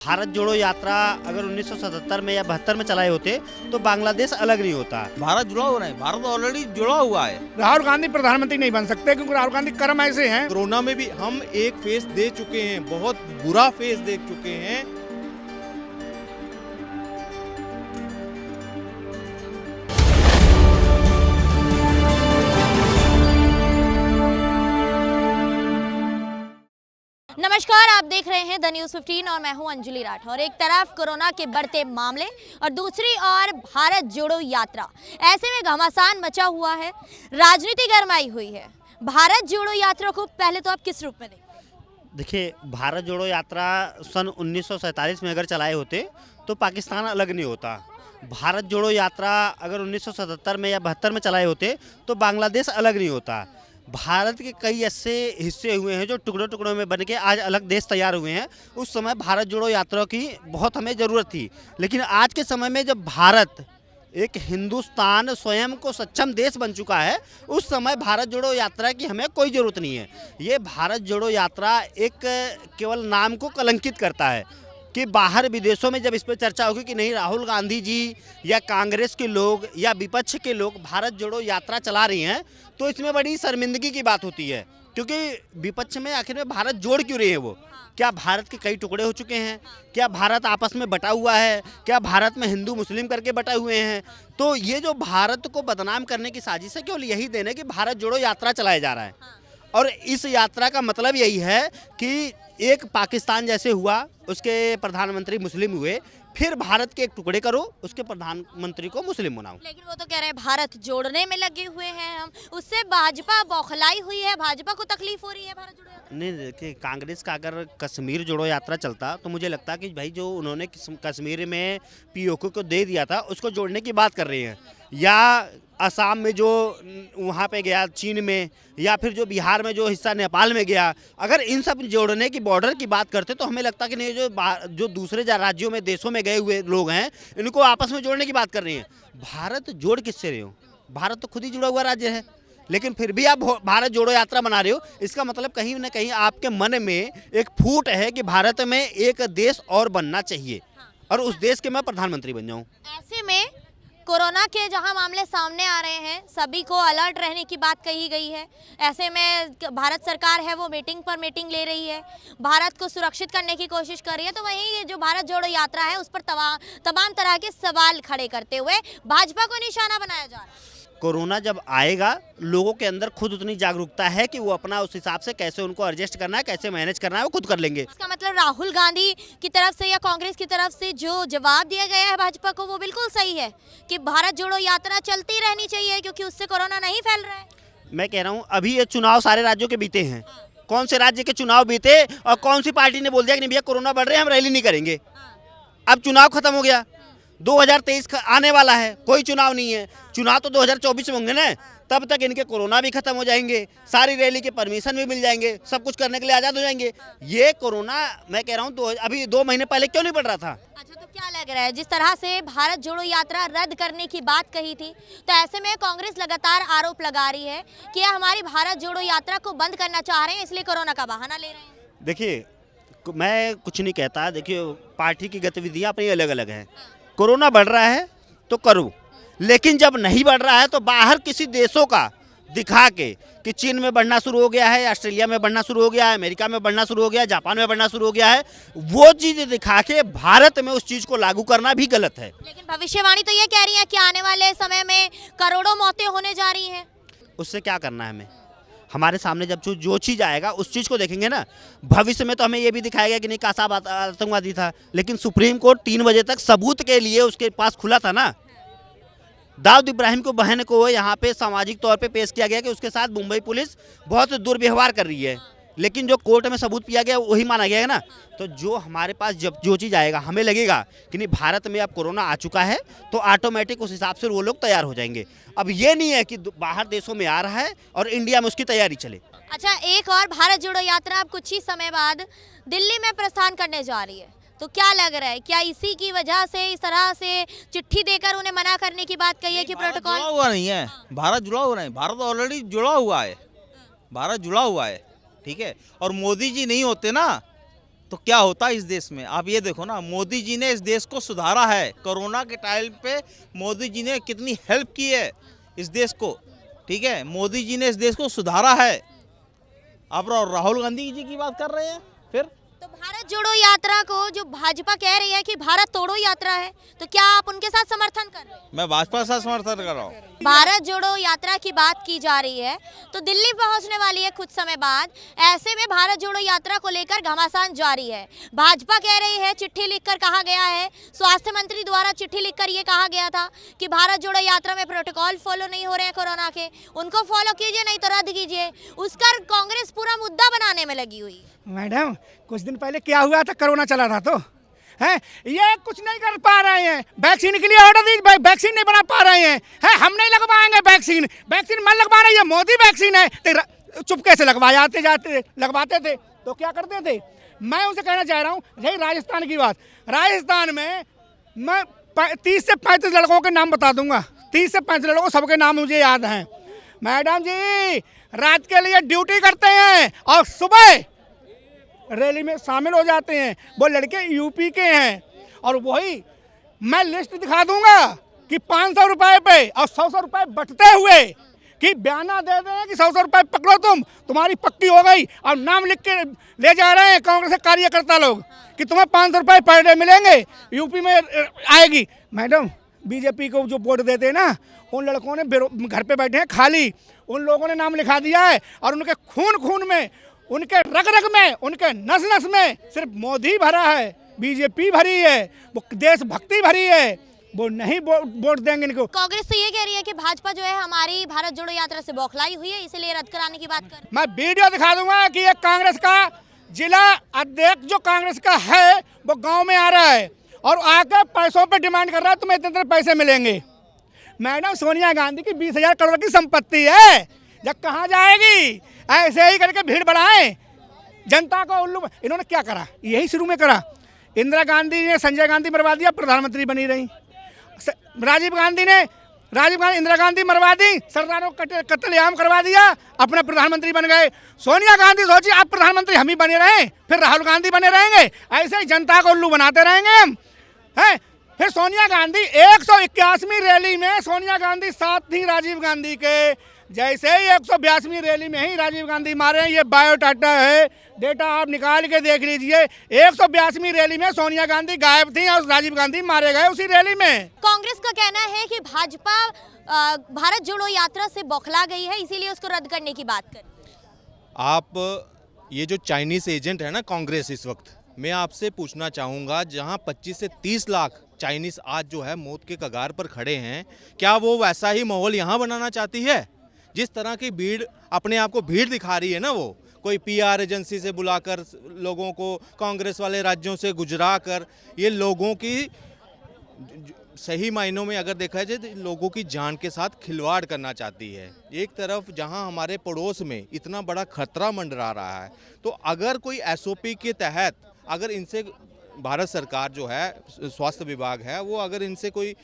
भारत जोड़ो यात्रा अगर 1977 में या 72 में चलाए होते तो बांग्लादेश अलग नहीं होता। भारत जुड़ा हुआ नहीं, भारत ऑलरेडी जुड़ा हुआ है। राहुल गांधी प्रधानमंत्री नहीं बन सकते क्योंकि राहुल गांधी कर्म ऐसे हैं। कोरोना में भी हम एक फेस दे चुके हैं, बहुत बुरा फेस देख चुके हैं। नमस्कार, आप देख रहे हैं द न्यूज़ 15 और मैं हूं अंजलि राठौर। एक तरफ कोरोना के बढ़ते मामले और दूसरी ओर भारत जोड़ो यात्रा। ऐसे में घमासान मचा हुआ है, राजनीति गरमाई हुई है। भारत जोड़ो यात्रा को पहले तो आप किस रूप में देखते? देखिए, भारत जोड़ो यात्रा सन 1947 में अगर चलाए होते तो पाकिस्तान अलग नहीं होता। भारत जोड़ो यात्रा अगर 1977 में या 72 में चलाए होते तो बांग्लादेश अलग नहीं होता। भारत के कई ऐसे हिस्से हुए हैं जो टुकड़ों टुकड़ों में बन के आज अलग देश तैयार हुए हैं। उस समय भारत जोड़ो यात्रा की बहुत हमें ज़रूरत थी, लेकिन आज के समय में जब भारत एक हिंदुस्तान स्वयं को सक्षम देश बन चुका है, उस समय भारत जोड़ो यात्रा की हमें कोई ज़रूरत नहीं है। ये भारत जोड़ो यात्रा एक केवल नाम को कलंकित करता है कि बाहर विदेशों में जब इस पर चर्चा होगी कि नहीं, राहुल गांधी जी या कांग्रेस के लोग या विपक्ष के लोग भारत जोड़ो यात्रा चला रही हैं, तो इसमें बड़ी शर्मिंदगी की बात होती है। क्योंकि विपक्ष में आखिर में भारत जोड़ क्यों रही है वो? क्या भारत के कई टुकड़े हो चुके हैं? क्या भारत आपस में बटा हुआ है? क्या भारत में हिंदू मुस्लिम करके बटा हुए हैं? तो ये जो भारत को बदनाम करने की साजिश है, केवल यही देने कि भारत जोड़ो यात्रा चलाया जा रहा है। और इस यात्रा का मतलब यही है कि एक पाकिस्तान जैसे हुआ, उसके प्रधानमंत्री मुस्लिम हुए, फिर भारत के एक टुकड़े करो, उसके प्रधानमंत्री को मुस्लिम बनाओ। लेकिन वो तो कह रहे हैं भारत जोड़ने में लगे हुए हैं हम, उससे भाजपा बौखलाई हुई है, भाजपा को तकलीफ हो रही है भारत जोड़ो यात्रा। नहीं, देखिए, कांग्रेस का अगर कश्मीर जोड़ो यात्रा चलता तो मुझे लगता कि भाई जो उन्होंने कश्मीर में पीओके को दे दिया था उसको जोड़ने की बात कर रही हैं, या असम में जो वहाँ पे गया चीन में, या फिर जो बिहार में जो हिस्सा नेपाल में गया, अगर इन सब जोड़ने की बॉर्डर की बात करते तो हमें लगता कि नहीं, जो दूसरे राज्यों में देशों में गए हुए लोग हैं इनको आपस में जोड़ने की बात कर रही हैं। भारत जोड़ किससे रहे हो? भारत तो खुद ही जुड़ा हुआ राज्य है, लेकिन फिर भी आप भारत जोड़ो यात्रा बना रहे हो। इसका मतलब कहीं ना कहीं आपके मन में एक फूट है कि भारत में एक देश और बनना चाहिए और उस देश के मैं प्रधानमंत्री बन जाऊँ। ऐसे में कोरोना के जहां मामले सामने आ रहे हैं, सभी को अलर्ट रहने की बात कही गई है। ऐसे में भारत सरकार है वो मीटिंग पर मीटिंग ले रही है, भारत को सुरक्षित करने की कोशिश कर रही है। तो वहीं ये जो भारत जोड़ो यात्रा है उस पर तमाम तरह के सवाल खड़े करते हुए भाजपा को निशाना बनाया जा रहा है। कोरोना जब आएगा, लोगों के अंदर खुद उतनी जागरूकता है कि वो अपना उस हिसाब से कैसे उनको एडजस्ट करना है, कैसे मैनेज करना है, वो खुद कर लेंगे। इसका मतलब राहुल गांधी की तरफ से या कांग्रेस की तरफ से जो जवाब दिया गया है भाजपा को वो बिल्कुल सही है कि भारत जोड़ो यात्रा चलती रहनी चाहिए क्योंकि उससे कोरोना नहीं फैल रहा है। मैं कह रहा हूँ, अभी ये चुनाव सारे राज्यों के बीते हैं। कौन से राज्य के चुनाव बीते और कौन सी पार्टी ने बोल दिया कि नहीं भैया कोरोना बढ़ रहे हैं, हम रैली नहीं करेंगे? अब चुनाव खत्म हो गया, 2023 आने वाला है, कोई चुनाव नहीं है। चुनाव तो 2024 में होंगे ना, तब तक इनके कोरोना भी खत्म हो जाएंगे, सारी रैली के परमिशन भी मिल जाएंगे, सब कुछ करने के लिए आज़ाद हो जाएंगे। ये कोरोना, मैं कह रहा हूँ, अभी 2 महीने पहले क्यों नहीं बढ़ रहा था? अच्छा, तो क्या लग रहा है, जिस तरह से भारत जोड़ो यात्रा रद्द करने की बात कही थी, तो ऐसे में कांग्रेस लगातार आरोप लगा रही है कि हमारी भारत जोड़ो यात्रा को बंद करना चाह रहे हैं, इसलिए कोरोना का बहाना ले रहे हैं। देखिए, मैं कुछ नहीं कहता। देखिए, पार्टी की गतिविधियाँ अपनी अलग अलग हैं। कोरोना बढ़ रहा है तो करो, लेकिन जब नहीं बढ़ रहा है तो बाहर किसी देशों का दिखा के कि चीन में बढ़ना शुरू हो गया है, ऑस्ट्रेलिया में बढ़ना शुरू हो गया है, अमेरिका में बढ़ना शुरू हो गया है, जापान में बढ़ना शुरू हो गया है, वो चीज़ दिखा के भारत में उस चीज़ को लागू करना भी गलत है। लेकिन भविष्यवाणी तो ये कह रही है कि आने वाले समय में करोड़ों मौतें होने जा रही हैं। उससे क्या करना है हमें? हमारे सामने जब जो चीज़ आएगा उस चीज़ को देखेंगे ना। भविष्य में तो हमें ये भी दिखाया गया कि नहीं, कासाब आतंकवादी था, लेकिन सुप्रीम कोर्ट 3 बजे तक सबूत के लिए उसके पास खुला था ना। दाऊद इब्राहिम को बहन को यहाँ पे सामाजिक तौर पे पेश किया गया कि उसके साथ मुंबई पुलिस बहुत दुर्व्यवहार कर रही है, लेकिन जो कोर्ट में सबूत पिया गया वही माना गया है ना। तो जो हमारे पास जब जो चीज़ आएगा, हमें लगेगा कि नहीं भारत में अब कोरोना आ चुका है, तो ऑटोमेटिक उस हिसाब से वो लोग तैयार हो जाएंगे। अब ये नहीं है कि बाहर देशों में आ रहा है और इंडिया में उसकी तैयारी चले। अच्छा, एक और भारत जोड़ो यात्रा अब कुछ ही समय बाद दिल्ली में प्रस्थान करने जा रही है, तो क्या लग रहा है, क्या इसी की वजह से इस तरह से चिट्ठी देकर उन्हें मना करने की बात कही है कि प्रोटोकॉल जुड़ा हुआ नहीं है, भारत जुड़ा हुआ नहीं, भारत ऑलरेडी जुड़ा हुआ है, भारत जुड़ा हुआ है, ठीक है। और मोदी जी नहीं होते ना तो क्या होता है इस देश में। आप ये देखो ना, मोदी जी ने इस देश को सुधारा है। कोरोना के टाइम पे मोदी जी ने कितनी हेल्प की है इस देश को, ठीक है। मोदी जी ने इस देश को सुधारा है। आप राहुल गांधी जी की बात कर रहे हैं फिर। तो भारत जोड़ो यात्रा को जो भाजपा कह रही है कि भारत तोड़ो यात्रा है, तो क्या आप उनके साथ समर्थन कर रहे हैं? मैं भाजपा से समर्थन कर रहा हूँ। भारत जोड़ो यात्रा की बात की जा रही है तो दिल्ली पहुंचने वाली है कुछ समय बाद। ऐसे में भारत जोड़ो यात्रा को लेकर घमासान जारी है। भाजपा कह रही है, चिट्ठी लिखकर कहा गया है, स्वास्थ्य मंत्री द्वारा चिट्ठी लिखकर ये कहा गया था कि भारत जोड़ो यात्रा में प्रोटोकॉल फॉलो नहीं हो रहे हैं कोरोना के, उनको फॉलो कीजिए नहीं तो रद्द कीजिए। उसका कांग्रेस पूरा मुद्दा बनाने में लगी हुई। मैडम कुछ दिन पहले क्या हुआ था, कोरोना चला था तो है, ये कुछ नहीं कर पा रहे हैं। वैक्सीन के लिए ऑर्डर दी, वैक्सीन नहीं बना पा रहे हैं। हम नहीं लगवाएंगे वैक्सीन, वैक्सीन मन लगवा रही है, मोदी वैक्सीन है तो चुपके से लगवाते जाते लगवाते थे तो क्या करते थे। मैं उनसे कहना चाह रहा हूँ, रही राजस्थान की बात, राजस्थान में मैं 30 से 35 लड़कों के नाम बता दूंगा। 30 से 35 लड़कों, सबके नाम मुझे याद हैं। मैडम जी रात के लिए ड्यूटी करते हैं और सुबह रैली में शामिल हो जाते हैं। वो लड़के यूपी के हैं और वही मैं लिस्ट दिखा दूंगा कि 500 रुपए पे और 100 रुपए बटते हुए कि बयाना दे दें कि 100 रुपए पकड़ो, तुम्हारी पक्की हो गई, और नाम लिख के ले जा रहे हैं कांग्रेस के कार्यकर्ता लोग कि तुम्हें 500 रुपए पर डे मिलेंगे, यूपी में आएगी। मैडम बीजेपी को जो वोट देते हैं ना, उन लड़कों ने घर पे बैठे हैं खाली, उन लोगों ने नाम लिखा दिया है और उनके खून में, उनके रग में, उनके नस में सिर्फ मोदी भरा है, बीजेपी भरी है, वो देशभक्ति भरी है। वो नहीं वोट देंगे इनको। कांग्रेस तो ये कह रही है कि भाजपा जो है हमारी भारत जोड़ो यात्रा से बौखलाई हुई है, इसलिए रद्द कराने की बात कर। मैं वीडियो दिखा दूंगा कि ये कांग्रेस का जिला अध्यक्ष जो कांग्रेस का है वो गांव में आ रहा है और आकर पैसों पे डिमांड कर रहा है, तुम्हें इतने पैसे मिलेंगे। मैडम सोनिया गांधी की 20,000 करोड़ की संपत्ति है, जब कहाँ जाएगी। ऐसे ही करके भीड़ बढ़ाएं, जनता को उल्लू। इन्होंने क्या करा, यही शुरू में करा। इंदिरा गांधी ने संजय गांधी मरवा दिया, प्रधानमंत्री बनी रही। राजीव गांधी इंदिरा गांधी मरवा दी, सरदारों को कत्लेआम करवा दिया, अपने प्रधानमंत्री बन गए। सोनिया गांधी सोची आप प्रधानमंत्री हम ही बने रहें, फिर राहुल गांधी बने रहेंगे, ऐसे ही जनता को उल्लू बनाते रहेंगे हम, हैं। फिर सोनिया गांधी 181वीं रैली में सोनिया गांधी साथ थी राजीव गांधी के, जैसे ही 182वीं रैली में ही राजीव गांधी मारे हैं। ये बायोडाटा है, डेटा आप निकाल के देख लीजिए। 182वीं रैली में सोनिया गांधी गायब थी और राजीव गांधी मारे गए उसी रैली में। कांग्रेस का कहना है कि भाजपा भारत जोड़ो यात्रा से बौखला गई है, इसीलिए उसको रद्द करने की बात कर। आप ये जो चाइनीज एजेंट है ना कांग्रेस, इस वक्त मैं आपसे पूछना चाहूँगा, जहाँ 25 से 30 लाख चाइनीज आज जो है मौत के कगार पर खड़े हैं, क्या वो वैसा ही माहौल यहाँ बनाना चाहती है? जिस तरह की भीड़ अपने आप को भीड़ दिखा रही है ना, वो कोई पीआर एजेंसी से बुलाकर लोगों को, कांग्रेस वाले राज्यों से गुजरा कर, ये लोगों की सही मायनों में अगर देखा जाए तो लोगों की जान के साथ खिलवाड़ करना चाहती है। एक तरफ जहां हमारे पड़ोस में इतना बड़ा खतरा मंडरा रहा है, तो अगर कोई एसओपी के तहत अगर इनसे भारत सरकार जो है, स्वास्थ्य विभाग है, वो अगर इनसे कोई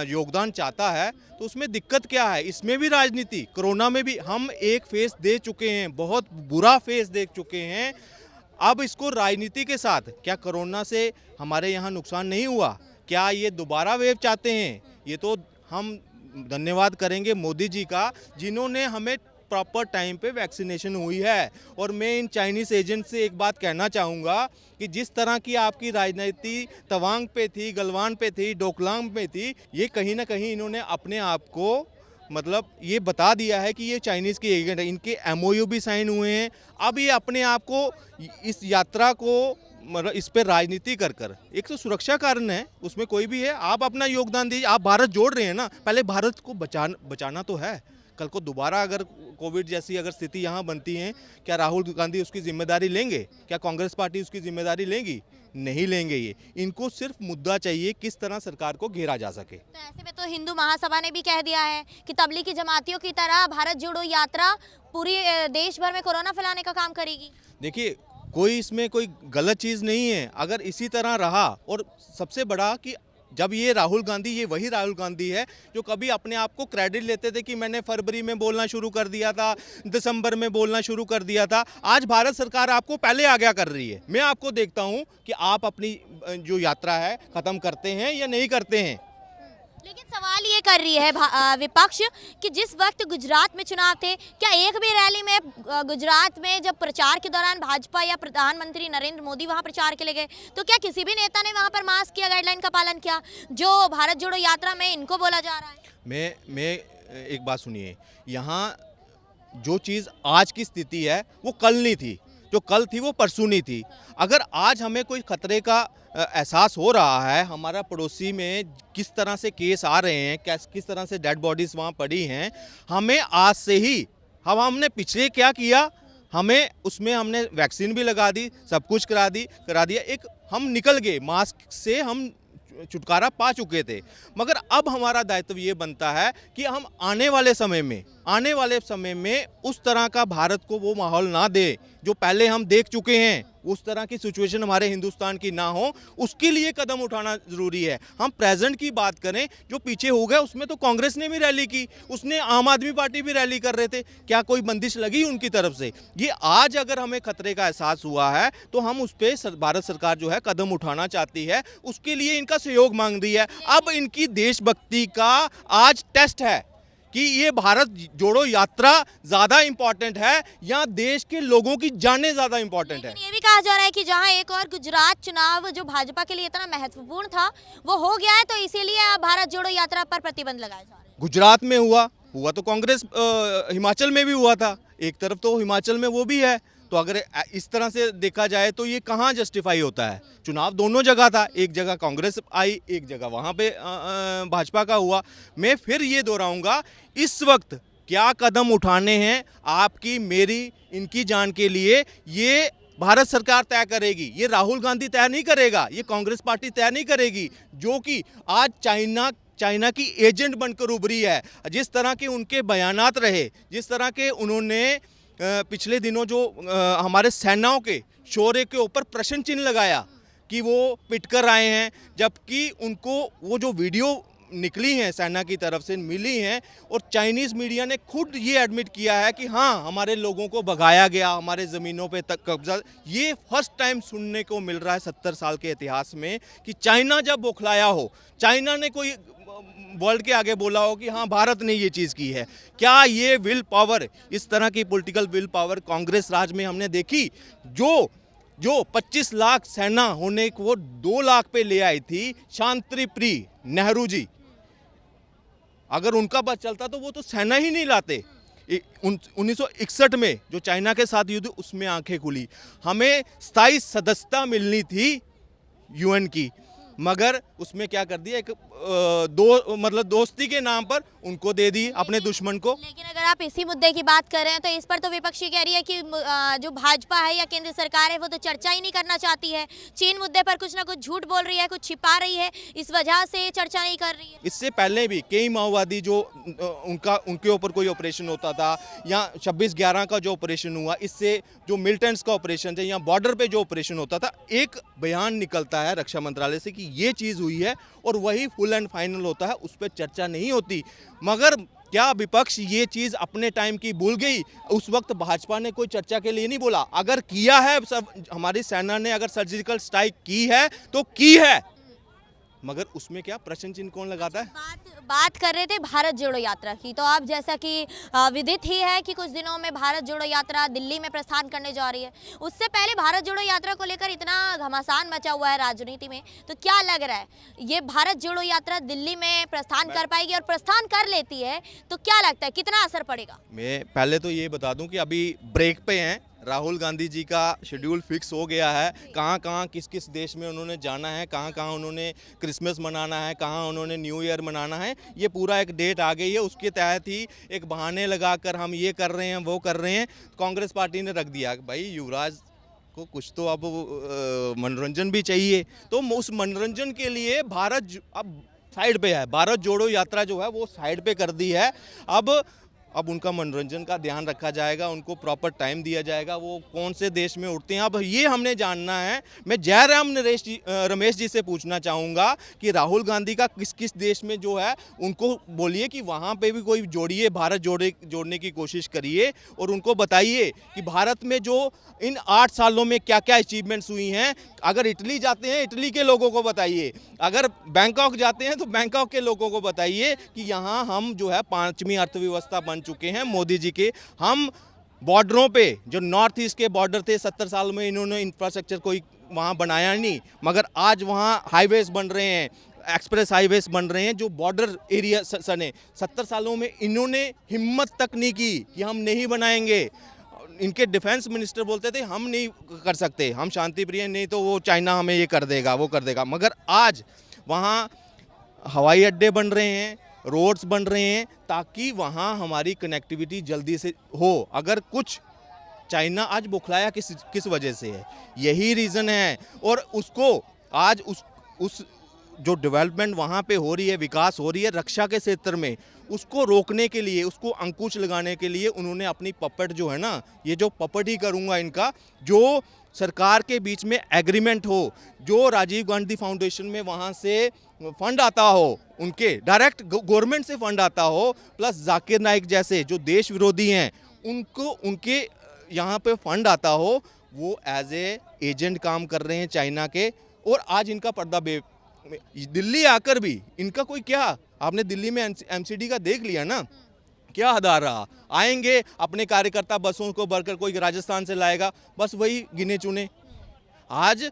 योगदान चाहता है तो उसमें दिक्कत क्या है? इसमें भी राजनीति, कोरोना में भी हम एक फेस दे चुके हैं, बहुत बुरा फेस देख चुके हैं। अब इसको राजनीति के साथ, क्या कोरोना से हमारे यहाँ नुकसान नहीं हुआ? क्या ये दोबारा वेव चाहते हैं? ये तो हम धन्यवाद करेंगे मोदी जी का, जिन्होंने हमें प्रॉपर टाइम पे वैक्सीनेशन हुई है। और मैं इन चाइनीज़ एजेंट से एक बात कहना चाहूँगा कि जिस तरह की आपकी राजनीति तवांग पे थी, गलवान पे थी, डोकलाम पे थी, ये कहीं ना कहीं इन्होंने अपने आप को मतलब ये बता दिया है कि ये चाइनीज़ के एजेंट हैं। इनके MOU भी साइन हुए हैं। अब ये अपने आप को इस यात्रा को मतलब इस पर राजनीति कर एक तो सुरक्षा कारण है, उसमें कोई भी है, आप अपना योगदान दीजिए। आप भारत जोड़ रहे हैं ना, पहले भारत को बचाना तो है। कल को दोबारा अगर कोविड जैसी अगर स्थिति यहाँ बनती है, क्या राहुल गांधी उसकी जिम्मेदारी लेंगे? क्या कांग्रेस पार्टी उसकी जिम्मेदारी लेगी? नहीं लेंगे। ये इनको सिर्फ मुद्दा चाहिए किस तरह सरकार को घेरा जा सके। तो ऐसे में तो हिंदू महासभा ने भी कह दिया है कि तबलीगी जमातियों की तरह भारत जोड़ो यात्रा पूरी देश भर में कोरोना फैलाने का काम करेगी। देखिए, कोई इसमें कोई गलत चीज़ नहीं है अगर इसी तरह रहा। और सबसे बड़ा कि जब ये राहुल गांधी, ये वही राहुल गांधी है जो कभी अपने आप को क्रेडिट लेते थे कि मैंने फरवरी में बोलना शुरू कर दिया था, दिसंबर में बोलना शुरू कर दिया था। आज भारत सरकार आपको पहले आज्ञा कर रही है। मैं आपको देखता हूं कि आप अपनी जो यात्रा है ख़त्म करते हैं या नहीं करते हैं। लेकिन सवाल ये कर रही है विपक्ष कि जिस वक्त गुजरात में चुनाव थे, क्या एक भी रैली में गुजरात में जब प्रचार के दौरान भाजपा या प्रधानमंत्री नरेंद्र मोदी वहां प्रचार के लिए गए तो क्या किसी भी नेता ने वहां पर मास्क या गाइडलाइन का पालन किया जो भारत जोड़ो यात्रा में इनको बोला जा रहा है? मैं एक बात सुनिए, यहाँ जो चीज़ आज की स्थिति है वो कल नहीं थी, जो कल थी वो परसों नहीं थी। अगर आज हमें कोई खतरे का एहसास हो रहा है, हमारा पड़ोसी में किस तरह से केस आ रहे हैं, किस तरह से डेड बॉडीज़ वहाँ पड़ी हैं, हमें आज से ही हमने पिछले क्या किया, हमने वैक्सीन भी लगा दी, सब कुछ करा दिया, एक हम निकल गए, मास्क से हम छुटकारा पा चुके थे। मगर अब हमारा दायित्व ये बनता है कि हम आने वाले समय में उस तरह का भारत को वो माहौल ना दे जो पहले हम देख चुके हैं, उस तरह की सिचुएशन हमारे हिंदुस्तान की ना हो, उसके लिए कदम उठाना ज़रूरी है। हम प्रेजेंट की बात करें, जो पीछे हो गया उसमें तो कांग्रेस ने भी रैली की, उसने आम आदमी पार्टी भी रैली कर रहे थे, क्या कोई बंदिश लगी उनकी तरफ से? ये आज अगर हमें खतरे का एहसास हुआ है तो हम उस पर भारत सरकार जो है कदम उठाना चाहती है, उसके लिए इनका सहयोग मांग रही है। अब इनकी देशभक्ति का आज टेस्ट है कि ये भारत जोड़ो यात्रा ज़्यादा इम्पॉर्टेंट है या देश के लोगों की जानें ज़्यादा इम्पॉर्टेंट है। लेकिन ये भी कहा जा रहा है कि जहां एक और गुजरात चुनाव जो भाजपा के लिए इतना महत्वपूर्ण था वो हो गया है, तो इसीलिए अब भारत जोड़ो यात्रा पर प्रतिबंध लगाए जा रहे हैं। गुजरात में हुआ तो कांग्रेस, हिमाचल में भी हुआ था, एक तरफ तो हिमाचल में वो भी है, तो अगर इस तरह से देखा जाए तो ये कहाँ जस्टिफाई होता है? चुनाव दोनों जगह था, एक जगह कांग्रेस आई, एक जगह वहाँ पे भाजपा का हुआ। मैं फिर ये दोहराऊंगा, इस वक्त क्या कदम उठाने हैं आपकी, मेरी, इनकी जान के लिए, ये भारत सरकार तय करेगी। ये राहुल गांधी तय नहीं करेगा, ये कांग्रेस पार्टी तय नहीं करेगी, जो कि आज चाइना की एजेंट बनकर उभरी है। जिस तरह के उनके बयानात रहे, जिस तरह के उन्होंने पिछले दिनों जो हमारे सेनाओं के शौर्य के ऊपर प्रश्न चिन्ह लगाया कि वो पिट कर आए हैं, जबकि उनको वो जो वीडियो निकली हैं सेना की तरफ से मिली हैं, और चाइनीज़ मीडिया ने खुद ये एडमिट किया है कि हाँ, हमारे लोगों को भगाया गया, हमारे ज़मीनों पे तक कब्जा। ये फर्स्ट टाइम सुनने को मिल रहा है 70 साल के इतिहास में कि चाइना जब बौखलाया हो, चाइना ने कोई वर्ल्ड के आगे बोला हो कि हाँ, भारत ने ये चीज़ की है। क्या ये विल पावर, इस तरह की पॉलिटिकल विल पावर कांग्रेस राज में हमने देखी? जो 25 लाख सेना होने को 2 लाख पे ले आई थी शांति प्रिय नेहरू जी, अगर उनका बात चलता तो वो तो सेना ही नहीं लाते। 1961 में जो चाइना के साथ युद्ध, उसमें आंखें खुली। हमें स्थायी सदस्यता मिलनी थी यूएन की, मगर उसमें क्या कर दिया, एक दोस्ती के नाम पर उनको दे दी अपने दुश्मन को। लेकिन अगर आप इसी मुद्दे की बात कर रहे हैं तो इस पर तो विपक्षी कह रही है कि जो भाजपा है या केंद्र सरकार है वो तो चर्चा ही नहीं करना चाहती है, चीन मुद्दे पर कुछ ना कुछ झूठ बोल रही है, कुछ छिपा रही है, इस वजह से चर्चा नहीं कर रही है। इससे पहले भी कई माओवादी जो उनके ऊपर कोई ऑपरेशन होता था, या 26/11 का जो ऑपरेशन हुआ, इससे जो मिलिटेंट्स का ऑपरेशन थे या बॉर्डर पे जो ऑपरेशन होता था, एक बयान निकलता है रक्षा मंत्रालय से कि ये चीज़ हुई है और वही फुल एंड फाइनल होता है, उस पर चर्चा नहीं होती। मगर क्या विपक्ष ये चीज़ अपने टाइम की भूल गई? उस वक्त भाजपा ने कोई चर्चा के लिए नहीं बोला। अगर किया है, सब हमारी सेना ने अगर सर्जिकल स्ट्राइक की है तो की है, मगर उसमें क्या प्रश्न चिन्ह कौन लगाता है? बात कर रहे थे भारत जोड़ो यात्रा की, तो आप जैसा कि विदित ही है कि कुछ दिनों में भारत जोड़ो यात्रा दिल्ली में प्रस्थान करने जा रही है। उससे पहले भारत जोड़ो यात्रा को लेकर इतना घमासान मचा हुआ है राजनीति में, तो क्या लग रहा है ये भारत जोड़ो यात्रा दिल्ली में प्रस्थान कर पाएगी? और प्रस्थान कर लेती है तो क्या लगता है कितना असर पड़ेगा? मैं पहले तो ये बता दूं कि अभी ब्रेक पे हैं, राहुल गांधी जी का शेड्यूल फिक्स हो गया है, कहाँ कहाँ किस किस देश में उन्होंने जाना है, कहाँ कहाँ उन्होंने क्रिसमस मनाना है, कहाँ उन्होंने न्यू ईयर मनाना है, ये पूरा एक डेट आ गई है। उसके तहत ही एक बहाने लगाकर हम ये कर रहे हैं, वो कर रहे हैं, कांग्रेस पार्टी ने रख दिया भाई युवराज को कुछ तो अब मनोरंजन भी चाहिए, तो उस मनोरंजन के लिए भारत अब साइड पे है, भारत जोड़ो यात्रा जो है वो साइड पे कर दी है। अब अब उनका मनोरंजन का ध्यान रखा जाएगा, उनको प्रॉपर टाइम दिया जाएगा, वो कौन से देश में उठते हैं अब ये हमने जानना है। मैं जयराम रमेश जी से पूछना चाहूँगा कि राहुल गांधी का किस किस देश में जो है उनको बोलिए कि वहाँ पे भी कोई जोड़िए, भारत जोड़ने की कोशिश करिए और उनको बताइए कि भारत में जो इन 8 सालों में क्या क्या अचीवमेंट्स हुई हैं। अगर इटली जाते हैं इटली के लोगों को बताइए, अगर बैंकॉक जाते हैं तो बैंकॉक के लोगों को बताइए कि यहाँ हम जो है 5वीं अर्थव्यवस्था बन चुके हैं मोदी जी के। हम बॉर्डरों पे जो नॉर्थ ईस्ट के बॉर्डर थे 70 साल में इन्होंने इंफ्रास्ट्रक्चर कोई वहाँ बनाया नहीं, मगर आज वहाँ हाईवेज बन रहे हैं, एक्सप्रेस हाईवेज बन रहे हैं जो बॉर्डर एरिया सने। 70 सालों में इन्होंने हिम्मत तक नहीं की कि हम नहीं बनाएंगे। इनके डिफेंस मिनिस्टर बोलते थे हम नहीं कर सकते, हम शांति प्रिय, नहीं तो वो चाइना हमें ये कर देगा वो कर देगा। मगर आज वहाँ हवाई अड्डे बन रहे हैं, रोड्स बन रहे हैं ताकि वहाँ हमारी कनेक्टिविटी जल्दी से हो। अगर कुछ चाइना आज बुखलाया किस वजह से है, यही रीज़न है। और उसको आज उस जो डेवलपमेंट वहाँ पे हो रही है, विकास हो रही है रक्षा के क्षेत्र में, उसको रोकने के लिए, उसको अंकुश लगाने के लिए उन्होंने अपनी पपेट जो है ना, ये जो पपेट ही करूँगा इनका, जो सरकार के बीच में एग्रीमेंट हो, जो राजीव गांधी फाउंडेशन में वहाँ से फंड आता हो, उनके डायरेक्ट गवर्नमेंट से फंड आता हो, प्लस जाकिर नाइक जैसे जो देश विरोधी हैं उनको उनके यहाँ पे फंड आता हो, वो एज ए एजेंट काम कर रहे हैं चाइना के। और आज इनका पर्दा दिल्ली आकर भी इनका कोई क्या, आपने दिल्ली में एमसीडी का देख लिया ना, क्या आधार रहा। आएंगे अपने कार्यकर्ता बसों को भरकर, कोई राजस्थान से लाएगा, बस वही गिने चुने। आज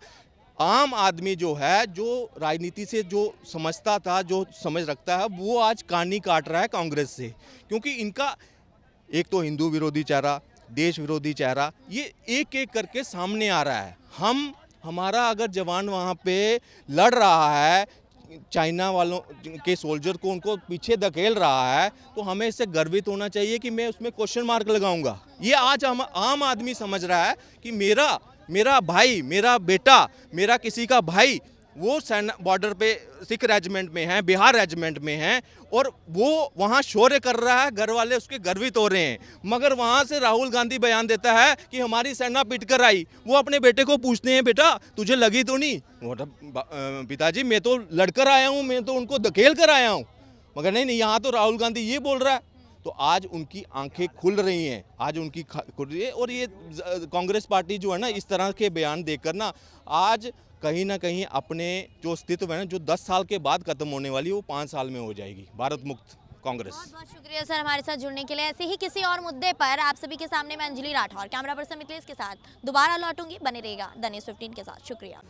आम आदमी जो है, जो राजनीति से जो समझता था, जो समझ रखता है, वो आज कानी काट रहा है कांग्रेस से, क्योंकि इनका एक तो हिंदू विरोधी चेहरा, देश विरोधी चेहरा, ये एक एक करके सामने आ रहा है। हमारा अगर जवान वहाँ पे लड़ रहा है, चाइना वालों के सोल्जर को उनको पीछे धकेल रहा है, तो हमें इससे गर्वित होना चाहिए कि मैं उसमें क्वेश्चन मार्क लगाऊंगा। ये आज आम आदमी समझ रहा है कि मेरा भाई, मेरा बेटा, मेरा किसी का भाई वो सेना बॉर्डर पे सिख रेजिमेंट में है, बिहार रेजिमेंट में है, और वो वहाँ शौर्य कर रहा है, घर वाले उसके गर्वित हो रहे हैं। मगर वहाँ से राहुल गांधी बयान देता है कि हमारी सेना पिट कर आई। वो अपने बेटे को पूछते हैं, बेटा तुझे लगी तो नहीं? पिताजी मैं तो लड़कर आया हूँ, मैं तो उनको धकेल कर आया हूँ। मगर नहीं, यहाँ तो राहुल गांधी ये बोल रहा है। तो आज उनकी आंखें खुल रही हैं, आज उनकी खुल रही है। और ये कांग्रेस पार्टी जो है ना, इस तरह के बयान देकर ना आज कहीं ना कहीं अपने जो अस्तित्व है ना, जो 10 साल के बाद खत्म होने वाली है, वो 5 साल में हो जाएगी। भारत मुक्त कांग्रेस। बहुत बहुत शुक्रिया सर हमारे साथ जुड़ने के लिए। ऐसे ही किसी और मुद्दे पर आप सभी के सामने मैं अंजलि राठौर, कैमरा पर्सन मिथिलेश के साथ दोबारा लौटूंगी। बने रहेगा द न्यूज़ 15 के साथ। शुक्रिया।